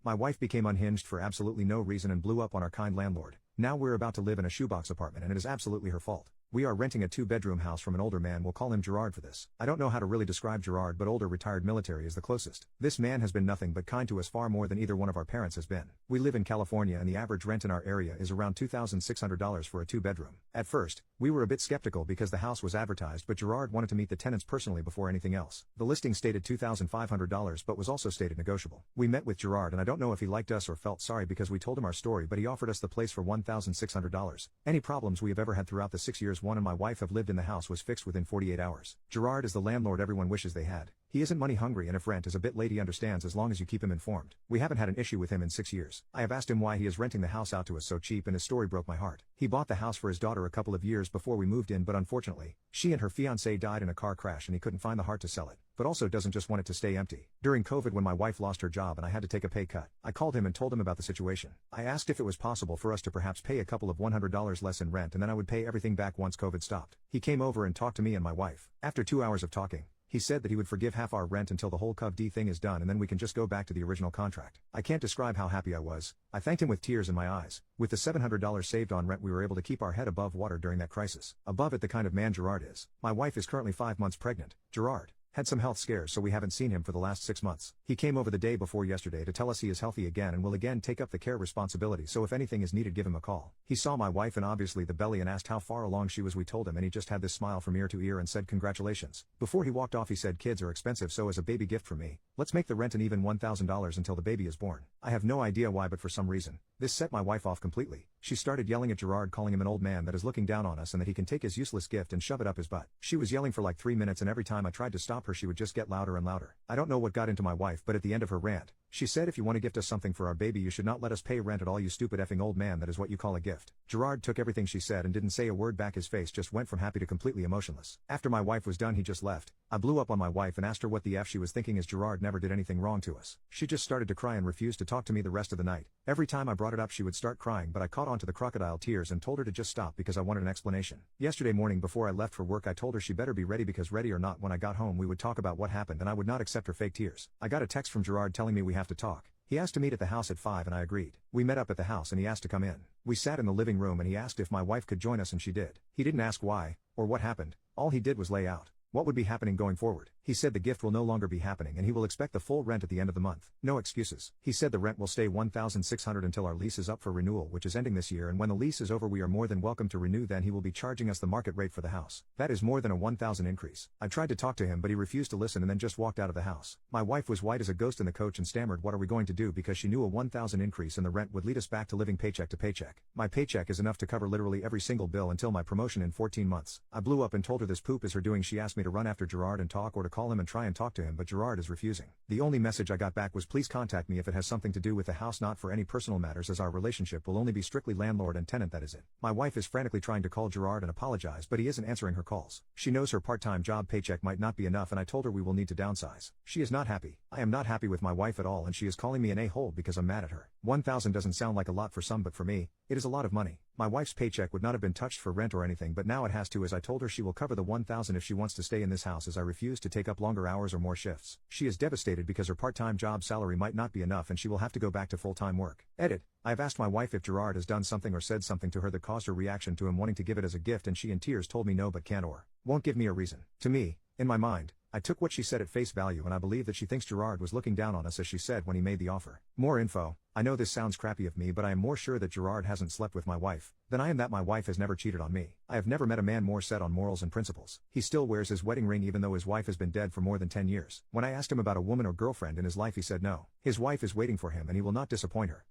My wife became unhinged for absolutely no reason and blew up on our kind landlord. Now we're about to live in a shoebox apartment and it is absolutely her fault. We are renting a 2-bedroom house from an older man, we'll call him Gerard for this. I don't know how to really describe Gerard, but older retired military is the closest. This man has been nothing but kind to us, far more than either one of our parents has been. We live in California and the average rent in our area is around $2,600 for a 2-bedroom. At first, we were a bit skeptical because the house was advertised, but Gerard wanted to meet the tenants personally before anything else. The listing stated $2,500 but was also stated negotiable. We met with Gerard and I don't know if he liked us or felt sorry because we told him our story, but he offered us the place for $1,600. Any problems we have ever had throughout the 6 years one and my wife have lived in the house was fixed within 48 hours. Gerard is the landlord everyone wishes they had. He isn't money hungry and if rent is a bit late he understands as long as you keep him informed. We haven't had an issue with him in 6 years. I have asked him why he is renting the house out to us so cheap and his story broke my heart. He bought the house for his daughter a couple of years before we moved in, but unfortunately, she and her fiancé died in a car crash and he couldn't find the heart to sell it, but also doesn't just want it to stay empty. During COVID when my wife lost her job and I had to take a pay cut, I called him and told him about the situation. I asked if it was possible for us to perhaps pay a couple of $100 less in rent and then I would pay everything back once COVID stopped. He came over and talked to me and my wife. After 2 hours of talking, he said that he would forgive half our rent until the whole COVID thing is done and then we can just go back to the original contract. I can't describe how happy I was. I thanked him with tears in my eyes. With the $700 saved on rent we were able to keep our head above water during that crisis. Above it the kind of man Gerard is. My wife is currently 5 months pregnant. Gerard had some health scares so we haven't seen him for the last 6 months. He came over the day before yesterday to tell us he is healthy again and will again take up the care responsibility, so if anything is needed give him a call. He saw my wife and obviously the belly and asked how far along she was. We told him and he just had this smile from ear to ear and said congratulations. Before he walked off he said kids are expensive, so as a baby gift from me, let's make the rent an even $1,000 until the baby is born. I have no idea why, but for some reason, this set my wife off completely. She started yelling at Gerard, calling him an old man that is looking down on us and that he can take his useless gift and shove it up his butt. She was yelling for like 3 minutes and every time I tried to stop her she would just get louder and louder. I don't know what got into my wife, but at the end of her rant, she said if you want to gift us something for our baby you should not let us pay rent at all, you stupid effing old man, that is what you call a gift. Gerard took everything she said and didn't say a word back, his face just went from happy to completely emotionless. After my wife was done he just left. I blew up on my wife and asked her what the F she was thinking as Gerard never did anything wrong to us. She just started to cry and refused to talk to me the rest of the night. Every time I brought it up she would start crying, but I caught on to the crocodile tears and told her to just stop because I wanted an explanation. Yesterday morning before I left for work I told her she better be ready because ready or not when I got home we would talk about what happened and I would not accept her fake tears. I got a text from Gerard telling me we have to talk. He asked to meet at the house at 5 and I agreed. We met up at the house and he asked to come in. We sat in the living room and he asked if my wife could join us and she did. He didn't ask why, or what happened. All he did was lay out what would be happening going forward. He said the gift will no longer be happening and he will expect the full rent at the end of the month. No excuses. He said the rent will stay $1,600 until our lease is up for renewal, which is ending this year, and when the lease is over we are more than welcome to renew, then he will be charging us the market rate for the house. That is more than a $1,000 increase. I tried to talk to him but he refused to listen and then just walked out of the house. My wife was white as a ghost in the coach and stammered what are we going to do because she knew a $1,000 increase and the rent would lead us back to living paycheck to paycheck. My paycheck is enough to cover literally every single bill until my promotion in 14 months. I blew up and told her this poop is her doing. She asked me to run after Gerard and talk or to call him and try and talk to him, but Gerard is refusing. The only message I got back was please contact me if it has something to do with the house, not for any personal matters, as our relationship will only be strictly landlord and tenant, that is it. My wife is frantically trying to call Gerard and apologize but he isn't answering her calls. She knows her part-time job paycheck might not be enough and I told her we will need to downsize. She is not happy. I am not happy with my wife at all and she is calling me an a-hole because I'm mad at her. $1,000 doesn't sound like a lot for some, but for me, it is a lot of money. My wife's paycheck would not have been touched for rent or anything, but now it has to, as I told her she will cover the $1,000 if she wants to stay in this house, as I refuse to take up longer hours or more shifts. She is devastated because her part-time job salary might not be enough and she will have to go back to full-time work. Edit. I have asked my wife if Gerard has done something or said something to her that caused her reaction to him wanting to give it as a gift, and she in tears told me no but can't or won't give me a reason. To me, in my mind, I took what she said at face value and I believe that she thinks Gerard was looking down on us, as she said when he made the offer. More info. I know this sounds crappy of me, but I am more sure that Gerard hasn't slept with my wife than I am that my wife has never cheated on me. I have never met a man more set on morals and principles. He still wears his wedding ring even though his wife has been dead for more than 10 years. When I asked him about a woman or girlfriend in his life he said no. His wife is waiting for him and he will not disappoint her.